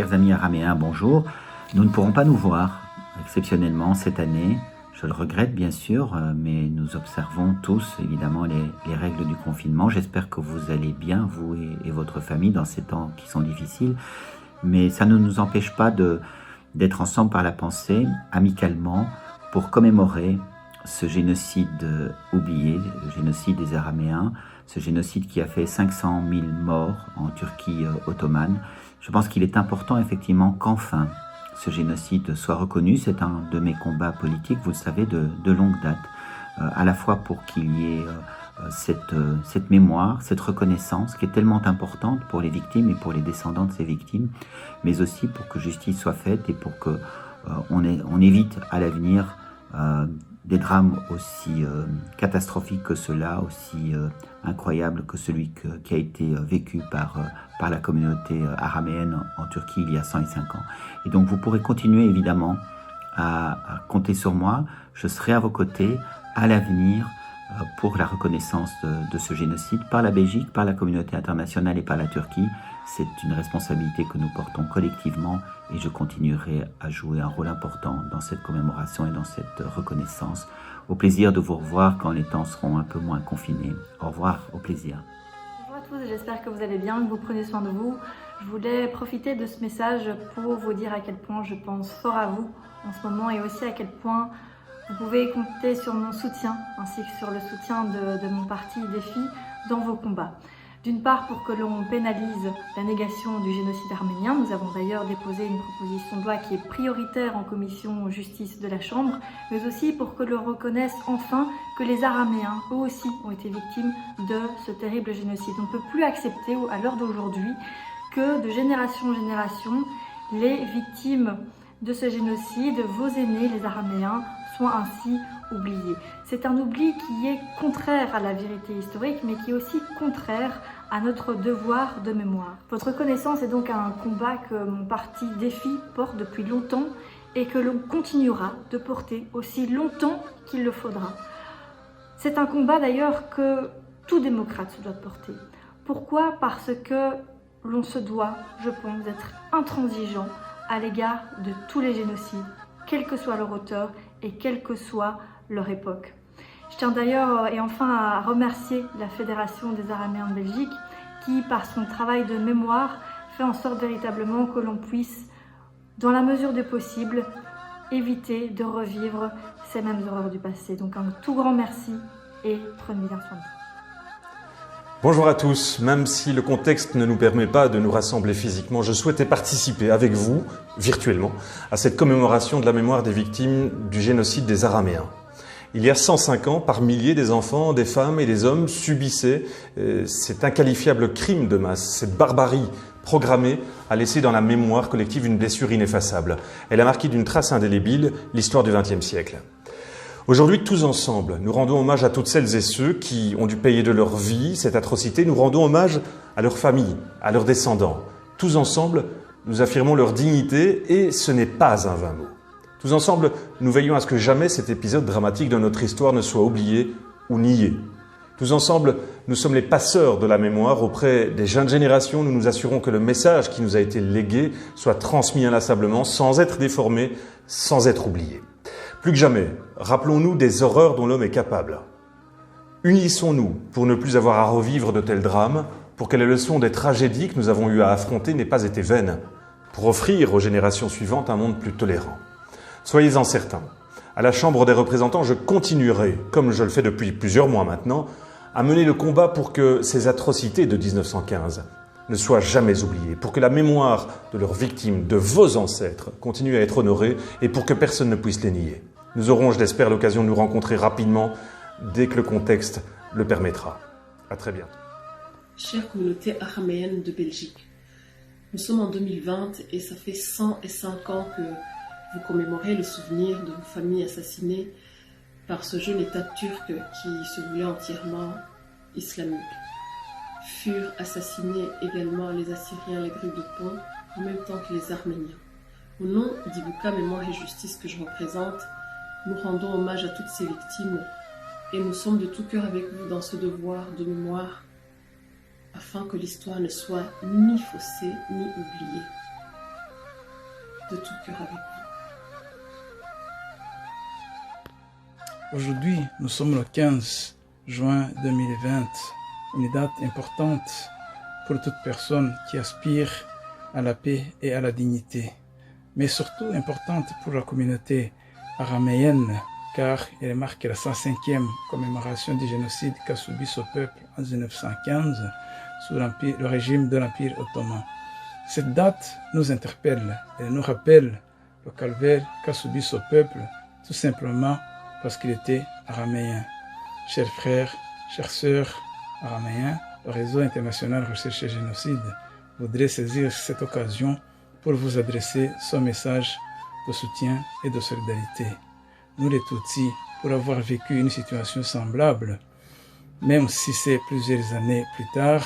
Chers amis araméens, bonjour. Nous ne pourrons pas nous voir exceptionnellement cette année. Je le regrette bien sûr, mais nous observons tous évidemment les règles du confinement. J'espère que vous allez bien, vous et votre famille, dans ces temps qui sont difficiles. Mais ça ne nous empêche pas d'être ensemble par la pensée, amicalement, pour commémorer ce génocide oublié, le génocide des Araméens, ce génocide qui a fait 500 000 morts en Turquie ottomane. Je pense qu'il est important effectivement qu'enfin ce génocide soit reconnu. C'est un de mes combats politiques, vous le savez, de longue date, à la fois pour qu'il y ait cette mémoire, cette reconnaissance qui est tellement importante pour les victimes et pour les descendants de ces victimes, mais aussi pour que justice soit faite et pour que on évite à l'avenir des drames aussi catastrophiques que cela, aussi incroyables que celui qui a été vécu par la communauté araméenne en Turquie il y a 105 ans. Et donc vous pourrez continuer évidemment à compter sur moi. Je serai à vos côtés à l'avenir pour la reconnaissance de ce génocide par la Belgique, par la communauté internationale et par la Turquie. C'est une responsabilité que nous portons collectivement et je continuerai à jouer un rôle important dans cette commémoration et dans cette reconnaissance. Au plaisir de vous revoir quand les temps seront un peu moins confinés. Au revoir, au plaisir. Bonjour à tous, j'espère que vous allez bien, que vous prenez soin de vous. Je voulais profiter de ce message pour vous dire à quel point je pense fort à vous en ce moment et aussi à quel point vous pouvez compter sur mon soutien ainsi que sur le soutien de mon parti Défi dans vos combats. D'une part, pour que l'on pénalise la négation du génocide arménien. Nous avons d'ailleurs déposé une proposition de loi qui est prioritaire en commission justice de la Chambre, mais aussi pour que l'on reconnaisse enfin que les Araméens, eux aussi, ont été victimes de ce terrible génocide. On ne peut plus accepter, à l'heure d'aujourd'hui, que de génération en génération, les victimes de ce génocide, vos aînés, les Araméens, soient ainsi oubliés. C'est un oubli qui est contraire à la vérité historique, mais qui est aussi contraire à notre devoir de mémoire. Votre reconnaissance est donc un combat que mon parti Défi porte depuis longtemps et que l'on continuera de porter aussi longtemps qu'il le faudra. C'est un combat d'ailleurs que tout démocrate se doit porter. Pourquoi ? Parce que l'on se doit, je pense, d'être intransigeant à l'égard de tous les génocides, quel que soit leur auteur et quelle que soit leur époque. Je tiens d'ailleurs et enfin à remercier la Fédération des Araméens de Belgique qui, par son travail de mémoire, fait en sorte véritablement que l'on puisse, dans la mesure du possible, éviter de revivre ces mêmes horreurs du passé. Donc un tout grand merci et prenez bien soin de vous. Bonjour à tous, même si le contexte ne nous permet pas de nous rassembler physiquement, je souhaitais participer avec vous, virtuellement, à cette commémoration de la mémoire des victimes du génocide des Araméens. Il y a 105 ans, par milliers, des enfants, des femmes et des hommes subissaient cet inqualifiable crime de masse, cette barbarie programmée à laisser dans la mémoire collective une blessure ineffaçable. Elle a marqué d'une trace indélébile l'histoire du XXe siècle. Aujourd'hui, tous ensemble, nous rendons hommage à toutes celles et ceux qui ont dû payer de leur vie cette atrocité. Nous rendons hommage à leurs familles, à leurs descendants. Tous ensemble, nous affirmons leur dignité et ce n'est pas un vain mot. Tous ensemble, nous veillons à ce que jamais cet épisode dramatique de notre histoire ne soit oublié ou nié. Tous ensemble, nous sommes les passeurs de la mémoire. Auprès des jeunes générations, nous nous assurons que le message qui nous a été légué soit transmis inlassablement, sans être déformé, sans être oublié. Plus que jamais, rappelons-nous des horreurs dont l'homme est capable. Unissons-nous pour ne plus avoir à revivre de tels drames, pour que les leçons des tragédies que nous avons eu à affronter n'aient pas été vaines, pour offrir aux générations suivantes un monde plus tolérant. Soyez-en certains, à la Chambre des représentants, je continuerai, comme je le fais depuis plusieurs mois maintenant, à mener le combat pour que ces atrocités de 1915 ne soient jamais oubliées, pour que la mémoire de leurs victimes, de vos ancêtres, continue à être honorée et pour que personne ne puisse les nier. Nous aurons, je l'espère, l'occasion de nous rencontrer rapidement dès que le contexte le permettra. À très bientôt. Chère communauté araméenne de Belgique, nous sommes en 2020 et ça fait 105 ans que vous commémorez le souvenir de vos familles assassinées par ce jeune État turc qui se voulait entièrement islamique. Furent assassinés également les Assyriens, les Grecs de Pont, en même temps que les Arméniens. Au nom d'Ibuka Mémoire et Justice que je représente, nous rendons hommage à toutes ces victimes et nous sommes de tout cœur avec vous dans ce devoir de mémoire afin que l'histoire ne soit ni faussée ni oubliée. de tout cœur avec vous. Aujourd'hui, nous sommes le 15 juin 2020, une date importante pour toute personne qui aspire à la paix et à la dignité, mais surtout importante pour la communauté araméenne, car elle marque la 105e commémoration du génocide qu'a subi ce peuple en 1915 sous le régime de l'Empire ottoman. Cette date nous interpelle et nous rappelle le calvaire qu'a subi ce peuple, tout simplement parce qu'il était araméen. Chers frères, chères sœurs araméens, le réseau international Recherche et Génocide voudrait saisir cette occasion pour vous adresser ce message de soutien et de solidarité. Nous les Tutsis, pour avoir vécu une situation semblable, même si c'est plusieurs années plus tard,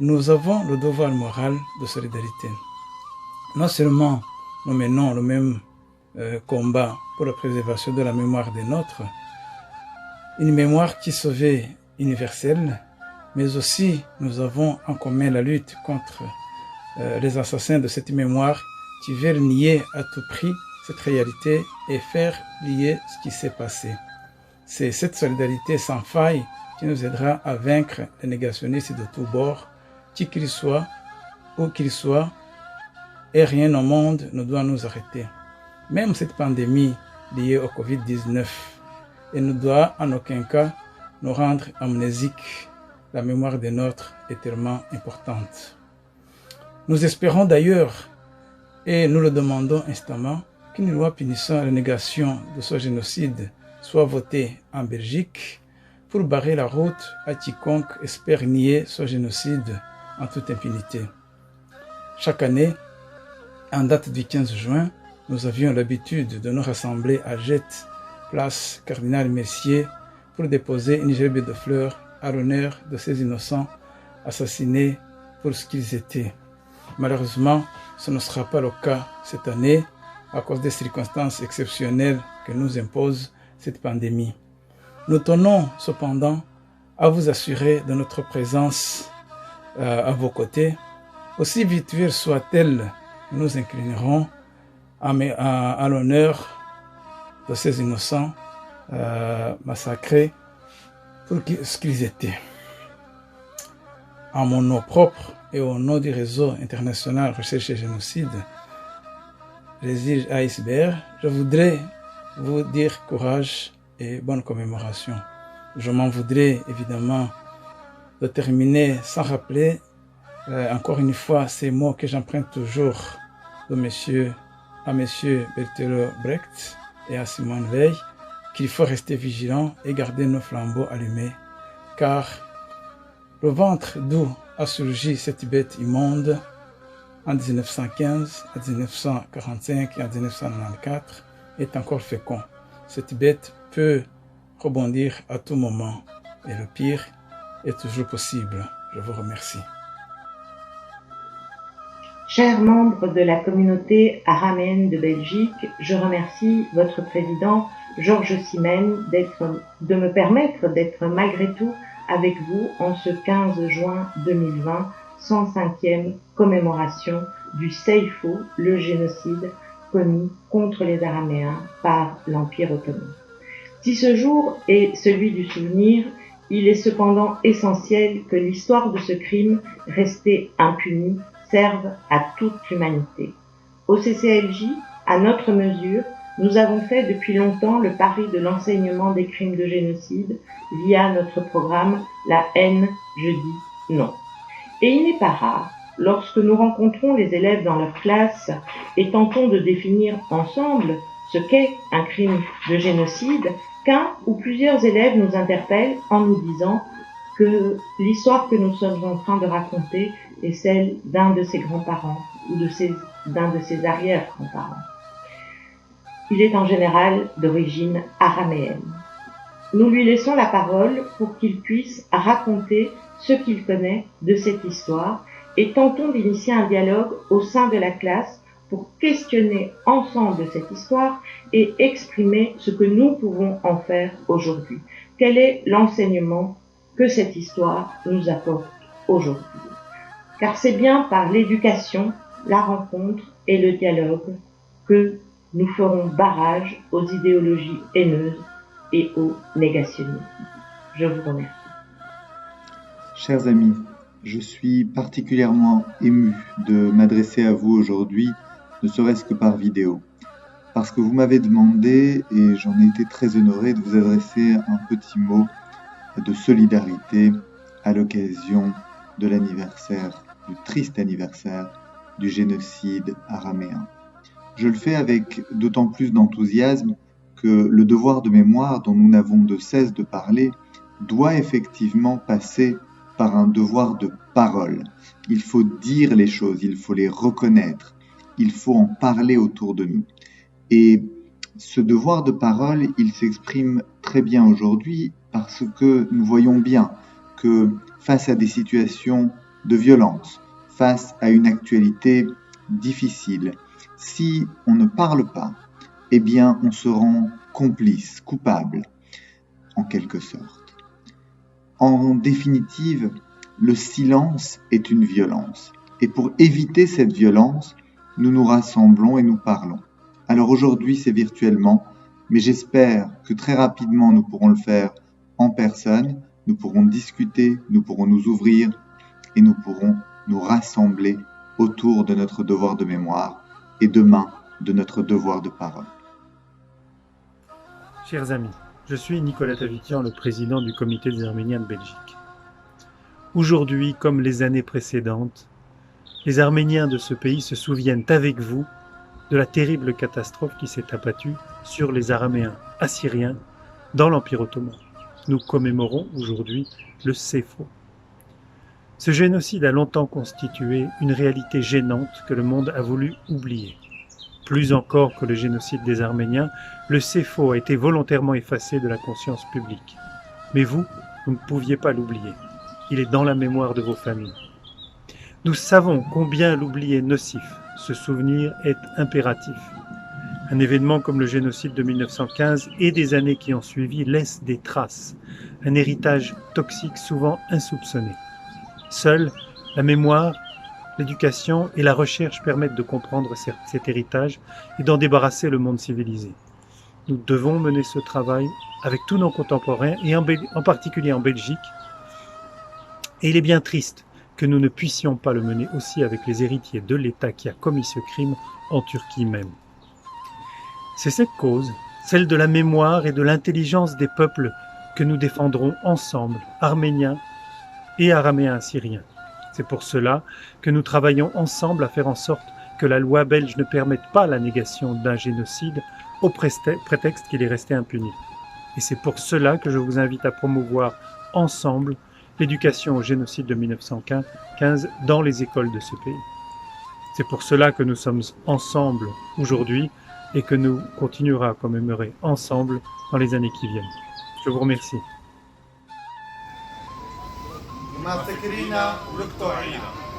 nous avons le devoir moral de solidarité. Non seulement nous menons le même combat pour la préservation de la mémoire des nôtres, une mémoire qui se veut universelle, mais aussi nous avons en commun la lutte contre les assassins de cette mémoire qui veulent nier à tout prix cette réalité et faire lier ce qui s'est passé. C'est cette solidarité sans faille qui nous aidera à vaincre les négationnistes de tous bords, qui qu'ils soient, où qu'ils soient, et rien au monde ne doit nous arrêter. Même cette pandémie liée au Covid-19, elle ne doit en aucun cas nous rendre amnésiques. La mémoire des nôtres est tellement importante. Nous espérons d'ailleurs, et nous le demandons instamment, qu'une loi punissant la négation de ce génocide soit votée en Belgique pour barrer la route à quiconque espère nier ce génocide en toute impunité. Chaque année, en date du 15 juin, nous avions l'habitude de nous rassembler à Jette, place Cardinal Mercier, pour déposer une gerbe de fleurs à l'honneur de ces innocents assassinés pour ce qu'ils étaient. Malheureusement, ce ne sera pas le cas cette année à cause des circonstances exceptionnelles que nous impose cette pandémie. Nous tenons cependant à vous assurer de notre présence à vos côtés. Aussi virtuelle soit-elle, nous nous inclinerons à l'honneur de ces innocents massacrés pour ce qu'ils étaient. En mon nom propre et au nom du réseau international Recherche et Génocide, Résige Iceberg, je voudrais vous dire courage et bonne commémoration. Je m'en voudrais évidemment de terminer sans rappeler encore une fois ces mots que j'emprunte toujours à monsieur Bertolt Brecht et à Simone Veil, qu'il faut rester vigilant et garder nos flambeaux allumés, car le ventre d'où a surgi cette bête immonde en 1915, en 1945 et en 1994 est encore fécond. Cette bête peut rebondir à tout moment et le pire est toujours possible. Je vous remercie. Chers membres de la communauté araméenne de Belgique, je remercie votre président Georges Simen de me permettre d'être malgré tout avec vous en ce 15 juin 2020, 105e commémoration du Seifo, le génocide commis contre les Araméens par l'Empire ottoman. Si ce jour est celui du souvenir, il est cependant essentiel que l'histoire de ce crime resté impuni serve à toute l'humanité. Au CCLJ, à notre mesure, nous avons fait depuis longtemps le pari de l'enseignement des crimes de génocide via notre programme La haine, je dis non. Et il n'est pas rare, lorsque nous rencontrons les élèves dans leur classe et tentons de définir ensemble ce qu'est un crime de génocide, qu'un ou plusieurs élèves nous interpellent en nous disant que l'histoire que nous sommes en train de raconter est celle d'un de ses grands-parents ou d'un de ses arrière-grands-parents. Il est en général d'origine araméenne. Nous lui laissons la parole pour qu'il puisse raconter ce qu'il connaît de cette histoire et tentons d'initier un dialogue au sein de la classe pour questionner ensemble cette histoire et exprimer ce que nous pouvons en faire aujourd'hui. Quel est l'enseignement que cette histoire nous apporte aujourd'hui? Car c'est bien par l'éducation, la rencontre et le dialogue que nous ferons barrage aux idéologies haineuses et au négationnisme. Je vous remercie. Chers amis, je suis particulièrement ému de m'adresser à vous aujourd'hui, ne serait-ce que par vidéo, parce que vous m'avez demandé, et j'en ai été très honoré, de vous adresser un petit mot de solidarité à l'occasion de l'anniversaire, du triste anniversaire du génocide araméen. Je le fais avec d'autant plus d'enthousiasme que le devoir de mémoire dont nous n'avons de cesse de parler doit effectivement passer par un devoir de parole. Il faut dire les choses, il faut les reconnaître, il faut en parler autour de nous. Et ce devoir de parole, il s'exprime très bien aujourd'hui parce que nous voyons bien que face à des situations de violence, face à une actualité difficile, si on ne parle pas, eh bien on se rend complice, coupable, en quelque sorte. En définitive, le silence est une violence. Et pour éviter cette violence, nous nous rassemblons et nous parlons. Alors aujourd'hui, c'est virtuellement, mais j'espère que très rapidement, nous pourrons le faire en personne, nous pourrons discuter, nous pourrons nous ouvrir et nous pourrons nous rassembler autour de notre devoir de mémoire et demain de notre devoir de parole. Chers amis, je suis Nicolas Tavitian, le président du Comité des Arméniens de Belgique. Aujourd'hui, comme les années précédentes, les Arméniens de ce pays se souviennent avec vous de la terrible catastrophe qui s'est abattue sur les Araméens assyriens dans l'Empire ottoman. Nous commémorons aujourd'hui le Sefo. Ce génocide a longtemps constitué une réalité gênante que le monde a voulu oublier. Plus encore que le génocide des Arméniens, le Sefo a été volontairement effacé de la conscience publique. Mais vous ne pouviez pas l'oublier. Il est dans la mémoire de vos familles. Nous savons combien l'oubli est nocif. Ce souvenir est impératif. Un événement comme le génocide de 1915 et des années qui ont suivi laisse des traces, un héritage toxique souvent insoupçonné. Seule la mémoire, l'éducation et la recherche permettent de comprendre cet héritage et d'en débarrasser le monde civilisé. Nous devons mener ce travail avec tous nos contemporains et en particulier en Belgique. Et il est bien triste que nous ne puissions pas le mener aussi avec les héritiers de l'État qui a commis ce crime en Turquie même. C'est cette cause, celle de la mémoire et de l'intelligence des peuples, que nous défendrons ensemble, Arméniens et Araméens assyriens. C'est pour cela que nous travaillons ensemble à faire en sorte que la loi belge ne permette pas la négation d'un génocide au prétexte qu'il est resté impuni. Et c'est pour cela que je vous invite à promouvoir ensemble l'éducation au génocide de 1915 dans les écoles de ce pays. C'est pour cela que nous sommes ensemble aujourd'hui et que nous continuerons à commémorer ensemble dans les années qui viennent. Je vous remercie. ما فكرنا ولقطوعنا